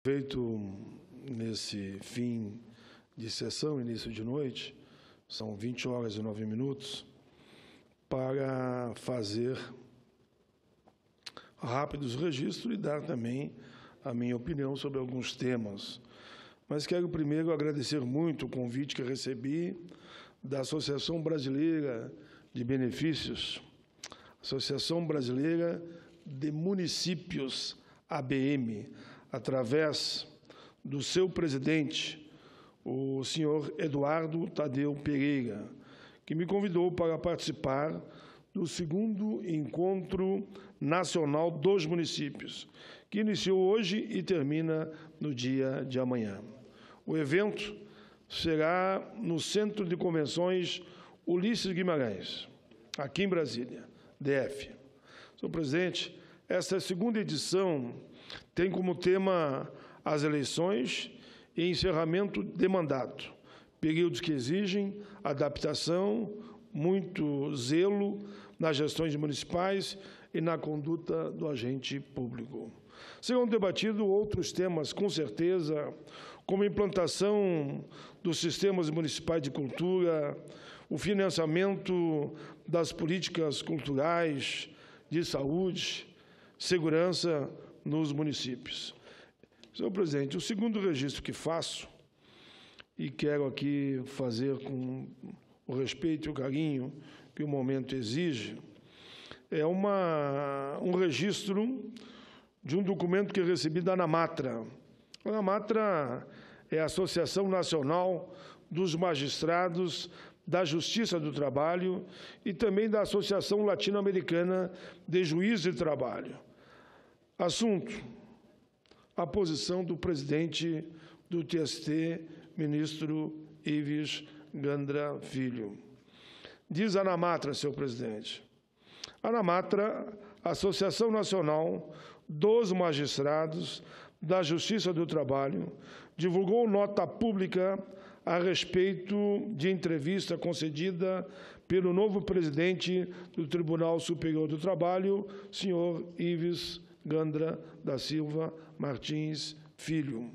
Feito nesse fim de sessão, início de noite, são 20h09, para fazer rápidos registros e dar também a minha opinião sobre alguns temas. Mas quero primeiro agradecer muito o convite que recebi da Associação Brasileira de Benefícios, Associação Brasileira de Municípios, ABM, através do seu presidente, o senhor Eduardo Tadeu Pereira, que me convidou para participar do 2º Encontro Nacional dos Municípios, que iniciou hoje e termina no dia de amanhã. O evento será no Centro de Convenções Ulisses Guimarães, aqui em Brasília, DF. Senhor presidente, esta 2ª edição tem como tema as eleições e encerramento de mandato, períodos que exigem adaptação, muito zelo nas gestões municipais e na conduta do agente público. Serão debatidos outros temas, com certeza, como a implantação dos sistemas municipais de cultura, o financiamento das políticas culturais, de saúde, segurança nos municípios. Senhor presidente, o 2º registro que faço, e quero aqui fazer com o respeito e o carinho que o momento exige, é um registro de um documento que recebi da ANAMATRA. A ANAMATRA é a Associação Nacional dos Magistrados da Justiça do Trabalho e também da Associação Latino-Americana de Juízes de Trabalho. Assunto: a posição do presidente do TST, ministro Ives Gandra Filho. Diz a ANAMATRA, senhor presidente. A ANAMATRA, Associação Nacional dos Magistrados da Justiça do Trabalho, divulgou nota pública a respeito de entrevista concedida pelo novo presidente do Tribunal Superior do Trabalho, senhor Ives Gandra da Silva Martins Filho,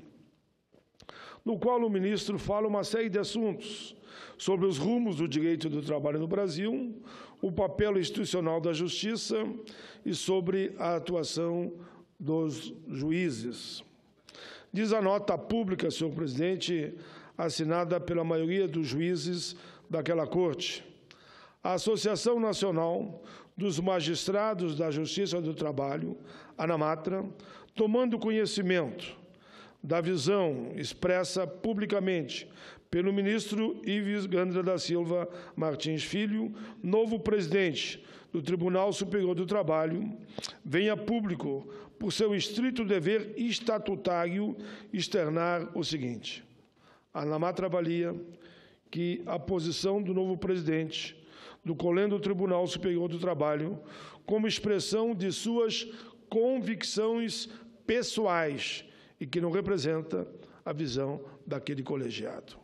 no qual o ministro fala uma série de assuntos sobre os rumos do direito do trabalho no Brasil, o papel institucional da justiça e sobre a atuação dos juízes. Diz a nota pública, senhor presidente, assinada pela maioria dos juízes daquela corte: a Associação Nacional dos Magistrados da Justiça do Trabalho, ANAMATRA, tomando conhecimento da visão expressa publicamente pelo ministro Ives Gandra da Silva Martins Filho, novo presidente do Tribunal Superior do Trabalho, vem a público, por seu estrito dever estatutário, externar o seguinte: a ANAMATRA avalia que a posição do novo presidente do Colégio do Tribunal Superior do Trabalho, como expressão de suas convicções pessoais e que não representa a visão daquele colegiado.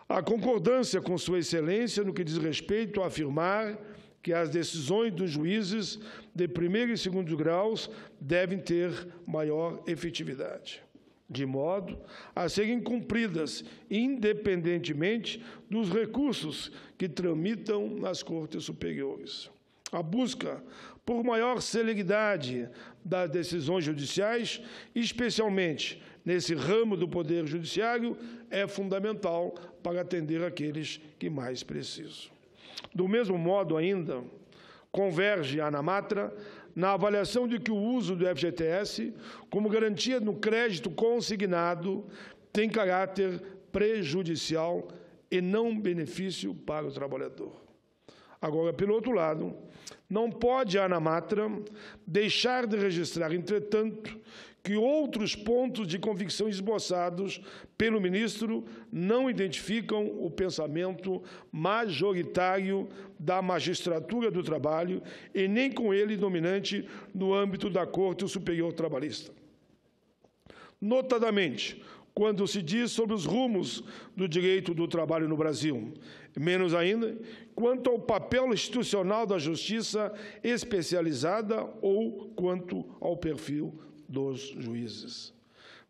A concordância com Sua Excelência no que diz respeito a afirmar que as decisões dos juízes de 1º e 2º graus devem ter maior efetividade, de modo a serem cumpridas independentemente dos recursos que tramitam nas Cortes Superiores. A busca por maior celeridade das decisões judiciais, especialmente nesse ramo do Poder Judiciário, é fundamental para atender aqueles que mais precisam. Do mesmo modo, ainda, converge a ANAMATRA na avaliação de que o uso do FGTS como garantia no crédito consignado tem caráter prejudicial e não benefício para o trabalhador. Agora, pelo outro lado, não pode a ANAMATRA deixar de registrar, entretanto, que outros pontos de convicção esboçados pelo ministro não identificam o pensamento majoritário da magistratura do trabalho e nem com ele dominante no âmbito da Corte Superior Trabalhista. Notadamente, quando se diz sobre os rumos do direito do trabalho no Brasil, menos ainda quanto ao papel institucional da justiça especializada ou quanto ao perfil dos juízes.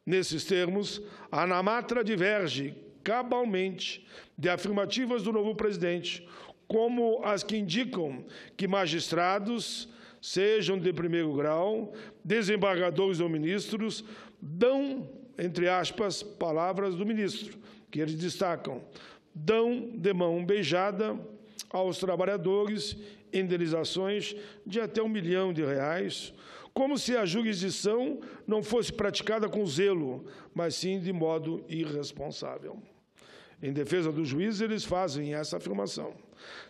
Nesses termos, a ANAMATRA diverge cabalmente de afirmativas do novo presidente, como as que indicam que magistrados, sejam de primeiro grau, desembargadores ou ministros, dão, entre aspas, palavras do ministro, que eles destacam, dão de mão beijada aos trabalhadores indenizações de até R$ 1 milhão, como se a jurisdição não fosse praticada com zelo, mas sim de modo irresponsável. Em defesa dos juízes, eles fazem essa afirmação.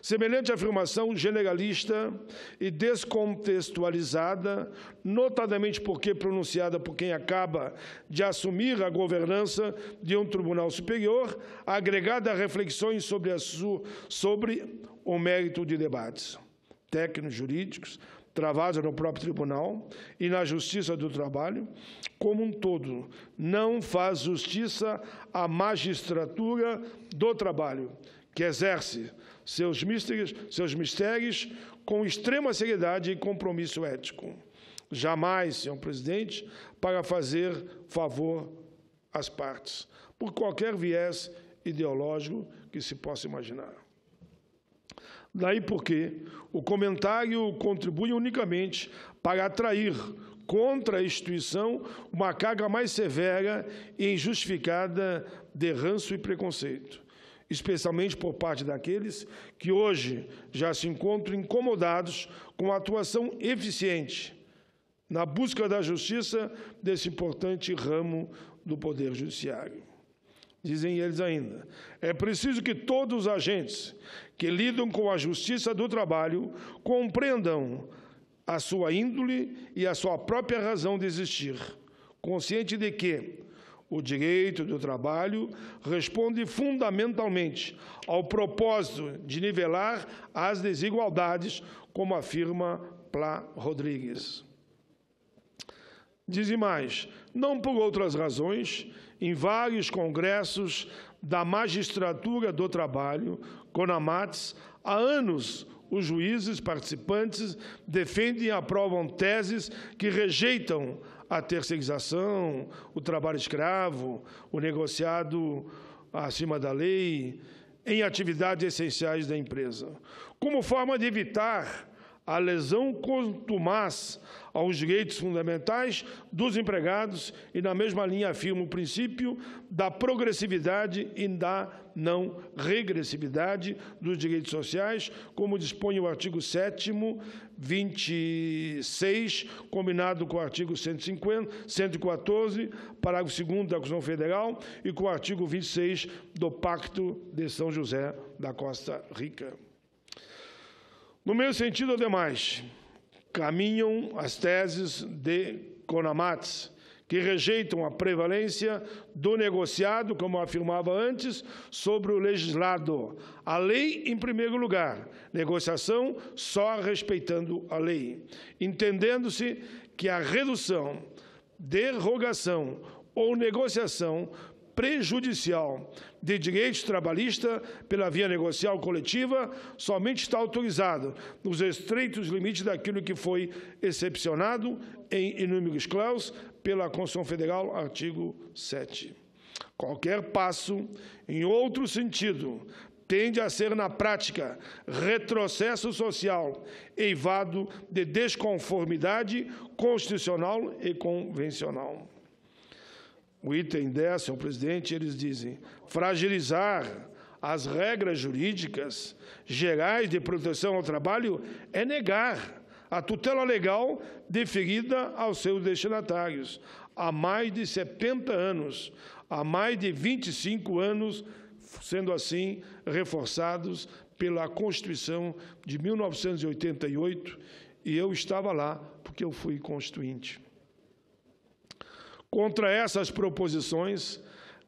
Semelhante afirmação generalista e descontextualizada, notadamente porque pronunciada por quem acaba de assumir a governança de um tribunal superior, agregada a reflexões sobre o mérito de debates técnicos, jurídicos, travados no próprio tribunal e na Justiça do Trabalho, como um todo, não faz justiça à magistratura do trabalho, que exerce seus mistérios com extrema seriedade e compromisso ético. Jamais, senhor presidente, para fazer favor às partes, por qualquer viés ideológico que se possa imaginar. Daí porque o comentário contribui unicamente para atrair contra a instituição uma carga mais severa e injustificada de ranço e preconceito, especialmente por parte daqueles que hoje já se encontram incomodados com a atuação eficiente na busca da justiça desse importante ramo do Poder Judiciário. Dizem eles ainda, é preciso que todos os agentes que lidam com a justiça do trabalho compreendam a sua índole e a sua própria razão de existir, consciente de que o direito do trabalho responde fundamentalmente ao propósito de nivelar as desigualdades, como afirma Plá Rodrigues. Dizem mais, não por outras razões, em vários congressos da magistratura do trabalho, CONAMATS, há anos os juízes participantes defendem e aprovam teses que rejeitam a terceirização, o trabalho escravo, o negociado acima da lei, em atividades essenciais da empresa, como forma de evitar a lesão contumaz aos direitos fundamentais dos empregados e, na mesma linha, afirma o princípio da progressividade e da não regressividade dos direitos sociais, como dispõe o artigo 7º, 26, combinado com o artigo 114, parágrafo 2º da Constituição Federal e com o artigo 26 do Pacto de São José da Costa Rica. No mesmo sentido, ademais, caminham as teses de CONAMATS, que rejeitam a prevalência do negociado, como afirmava antes, sobre o legislado. A lei em primeiro lugar, negociação só respeitando a lei, entendendo-se que a redução, derrogação ou negociação prejudicial de direitos trabalhistas pela via negocial coletiva somente está autorizado nos estreitos limites daquilo que foi excepcionado em inúmeros clausos pela Constituição Federal, artigo 7. Qualquer passo em outro sentido tende a ser, na prática, retrocesso social, eivado de desconformidade constitucional e convencional. O item 10, senhor presidente, eles dizem, fragilizar as regras jurídicas gerais de proteção ao trabalho é negar a tutela legal deferida aos seus destinatários há mais de 70 anos, há mais de 25 anos, sendo assim reforçados pela Constituição de 1988, e eu estava lá porque eu fui constituinte. Contra essas proposições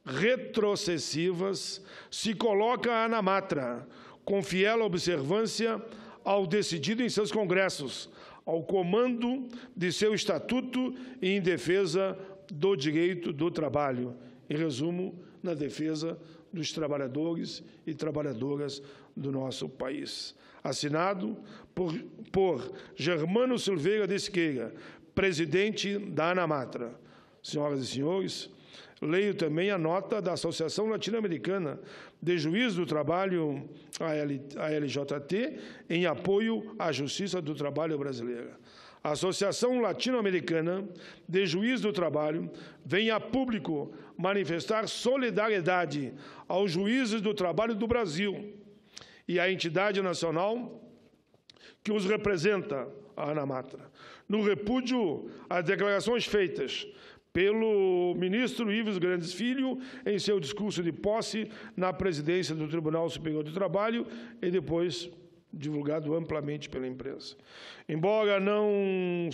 retrocessivas se coloca a ANAMATRA, com fiel observância ao decidido em seus congressos, ao comando de seu estatuto e em defesa do direito do trabalho. Em resumo, na defesa dos trabalhadores e trabalhadoras do nosso país. Assinado por Germano Silveira de Siqueira, presidente da ANAMATRA. Senhoras e senhores, Leio também a nota da Associação Latino-Americana de Juízes do Trabalho, a LJT, em apoio à Justiça do Trabalho brasileira. A Associação Latino-Americana de Juízes do Trabalho vem a público manifestar solidariedade aos juízes do trabalho do Brasil e à entidade nacional que os representa, a ANAMATRA, no repúdio às declarações feitas pelo ministro Ives Grandes Filho em seu discurso de posse na presidência do Tribunal Superior do Trabalho e depois divulgado amplamente pela imprensa. Embora não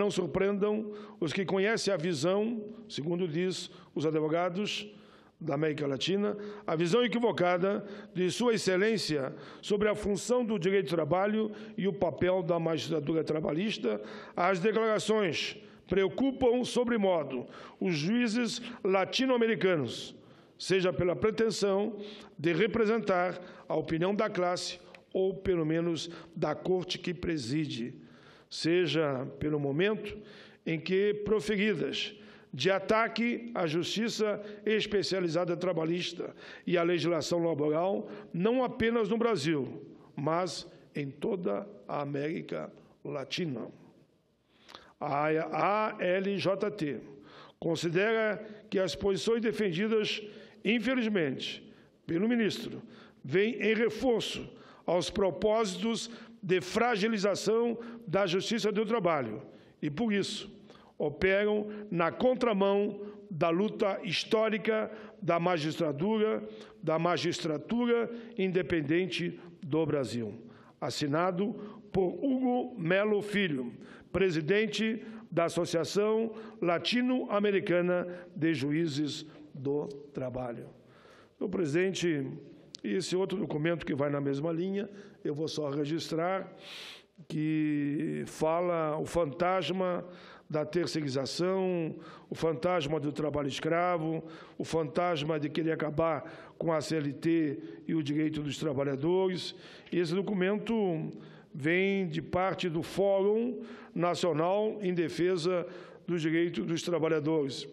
surpreendam os que conhecem a visão, segundo diz os advogados da América Latina, a visão equivocada de Sua Excelência sobre a função do direito do trabalho e o papel da magistratura trabalhista, as declarações preocupam sobremodo os juízes latino-americanos, seja pela pretensão de representar a opinião da classe ou, pelo menos, da corte que preside, seja pelo momento em que proferidas de ataque à justiça especializada trabalhista e à legislação laboral, não apenas no Brasil, mas em toda a América Latina. A ALJT considera que as posições defendidas, infelizmente, pelo ministro, vêm em reforço aos propósitos de fragilização da justiça do trabalho e, por isso, operam na contramão da luta histórica da magistratura independente do Brasil. Assinado por Hugo Melo Filho, presidente da Associação Latino-Americana de Juízes do Trabalho. Senhor presidente, esse outro documento que vai na mesma linha, eu vou só registrar, que fala o fantasma da terceirização, o fantasma do trabalho escravo, o fantasma de querer acabar com a CLT e o direito dos trabalhadores. E esse documento vem de parte do Fórum Nacional em Defesa dos Direitos dos Trabalhadores.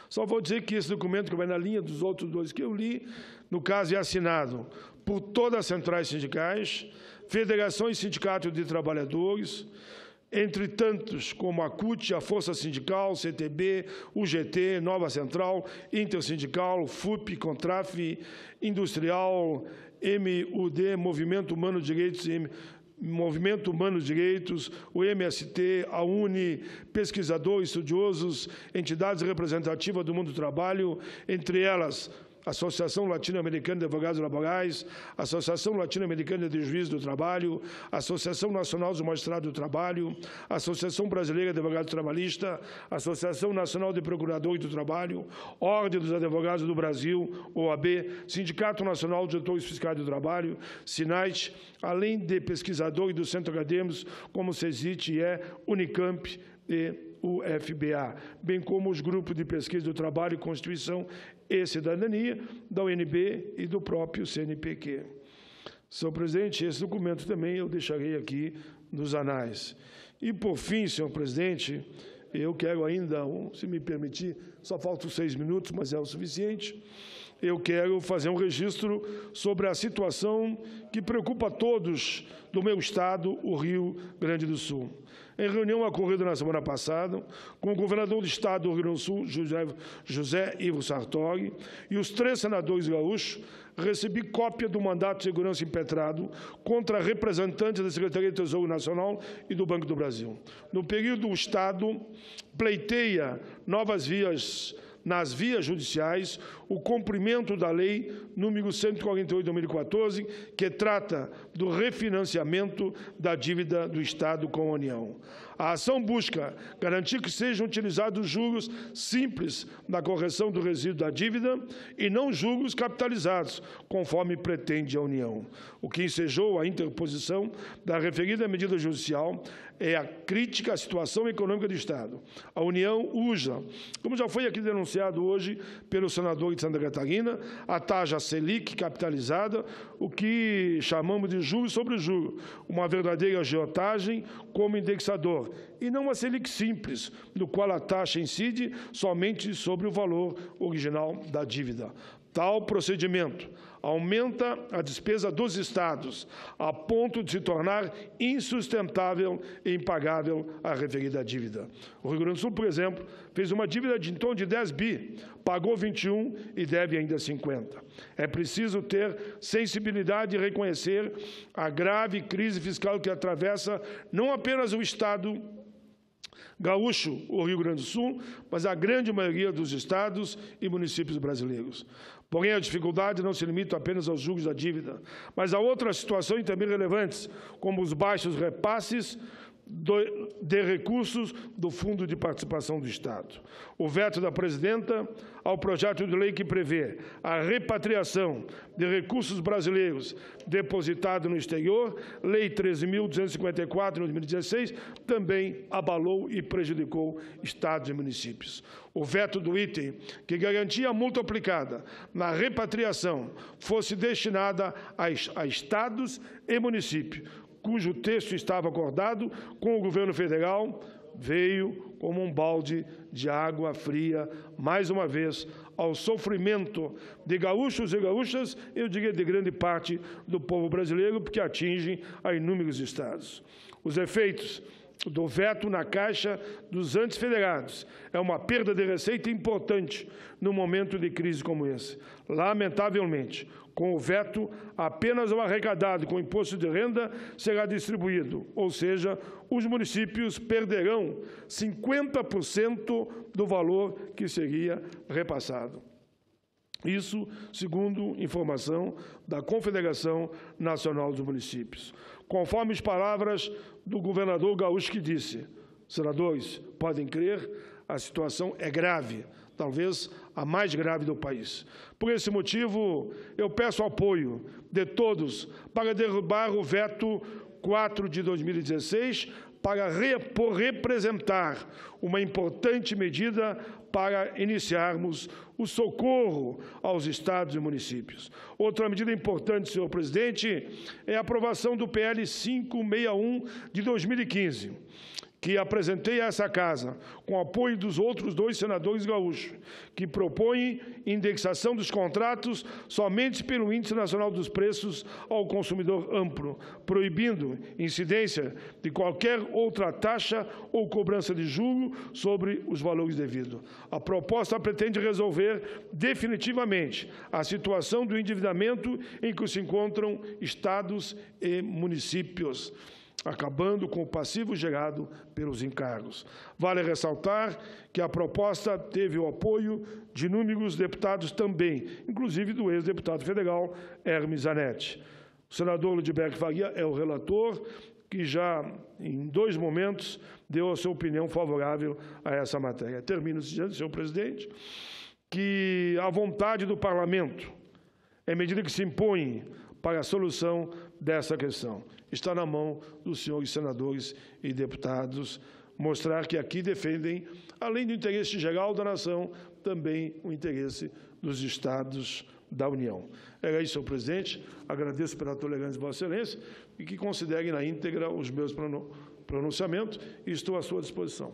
Só vou dizer que esse documento, que vai na linha dos outros dois que eu li, no caso é assinado por todas as centrais sindicais, federações e sindicatos de trabalhadores, entre tantos como a CUT, a Força Sindical, CTB, UGT, Nova Central, Intersindical, FUP, Contraf, Industrial, MUD, Movimento Humano de Direitos, Movimento Humano de Direitos, o MST, a UNE, pesquisadores, estudiosos, entidades representativas do mundo do trabalho, entre elas Associação Latino-Americana de Advogados Laborais, Associação Latino-Americana de Juízes do Trabalho, Associação Nacional dos Magistrados do Trabalho, Associação Brasileira de Advogados Trabalhistas, Associação Nacional de Procuradores do Trabalho, Ordem dos Advogados do Brasil, OAB, Sindicato Nacional de Diretores Fiscais do Trabalho, SINAIT, além de pesquisadores do Centro Acadêmicos, como CESIT, IE, Unicamp e UFBA, bem como os grupos de pesquisa do trabalho, Constituição e Cidadania, da UNB e do próprio CNPq. Senhor presidente, esse documento também eu deixarei aqui nos anais. E, por fim, senhor presidente, eu quero ainda, se me permitir, só faltam 6 minutos, mas é o suficiente, eu quero fazer um registro sobre a situação que preocupa a todos do meu estado, o Rio Grande do Sul. Em reunião ocorrida na semana passada, com o governador do estado do Rio Grande do Sul, José Ivo Sartori, e os 3 senadores gaúchos, recebi cópia do mandato de segurança impetrado contra representantes da Secretaria do Tesouro Nacional e do Banco do Brasil. No período, o Estado pleiteia novas vias, nas vias judiciais, o cumprimento da Lei número 148 de 2014, que trata do refinanciamento da dívida do Estado com a União. A ação busca garantir que sejam utilizados juros simples na correção do resíduo da dívida e não juros capitalizados, conforme pretende a União. O que ensejou a interposição da referida medida judicial é a crítica à situação econômica do Estado. A União usa, como já foi aqui denunciado hoje pelo senador de Santa Catarina, a taxa Selic capitalizada, o que chamamos de juros sobre juros, uma verdadeira agiotagem como indexador, valor, e não a Selic simples, no qual a taxa incide somente sobre o valor original da dívida. Tal procedimento aumenta a despesa dos Estados, a ponto de se tornar insustentável e impagável a referida dívida. O Rio Grande do Sul, por exemplo, fez uma dívida em torno de 10 bi, pagou 21 e deve ainda 50. É preciso ter sensibilidade e reconhecer a grave crise fiscal que atravessa não apenas o Estado gaúcho, o Rio Grande do Sul, mas a grande maioria dos estados e municípios brasileiros. Porém, a dificuldade não se limita apenas aos juros da dívida, mas a outras situações também relevantes, como os baixos repasses de recursos do Fundo de Participação do Estado. O veto da presidenta ao projeto de lei que prevê a repatriação de recursos brasileiros depositados no exterior, Lei 13.254, de 2016, também abalou e prejudicou estados e municípios. O veto do item que garantia a multa aplicada na repatriação fosse destinada a estados e municípios, cujo texto estava acordado com o governo federal, veio como um balde de água fria, mais uma vez, ao sofrimento de gaúchos e gaúchas, eu diria de grande parte do povo brasileiro, porque atinge a inúmeros estados. Os efeitos do veto na Caixa dos antes federados é uma perda de receita importante num momento de crise como esse. Lamentavelmente, com o veto, apenas o arrecadado com o imposto de renda será distribuído, ou seja, os municípios perderão 50% do valor que seria repassado. Isso, segundo informação da Confederação Nacional dos Municípios. Conforme as palavras do governador gaúcho que disse: senadores, podem crer, a situação é grave, talvez a mais grave do país. Por esse motivo, eu peço apoio de todos para derrubar o veto 4 de 2016, para representar uma importante medida para iniciarmos o socorro aos estados e municípios. Outra medida importante, senhor presidente, é a aprovação do PL 561 de 2015, que apresentei a essa Casa, com apoio dos outros 2 senadores gaúchos, que propõem indexação dos contratos somente pelo Índice Nacional dos Preços ao Consumidor Amplo, proibindo incidência de qualquer outra taxa ou cobrança de juro sobre os valores devidos. A proposta pretende resolver definitivamente a situação do endividamento em que se encontram estados e municípios, acabando com o passivo gerado pelos encargos. Vale ressaltar que a proposta teve o apoio de inúmeros deputados também, inclusive do ex-deputado federal Hermes Zanetti. O senador Ludberg Faria é o relator, que já, em 2 momentos, deu a sua opinião favorável a essa matéria. Termino dizendo, senhor presidente, que a vontade do Parlamento é medida que se impõe para a solução dessa questão. Está na mão dos senhores senadores e deputados mostrar que aqui defendem, além do interesse geral da nação, também o interesse dos estados da União. Era isso, senhor presidente. Agradeço pela tolerância de Vossa Excelência e que considere na íntegra os meus pronunciamentos e estou à sua disposição.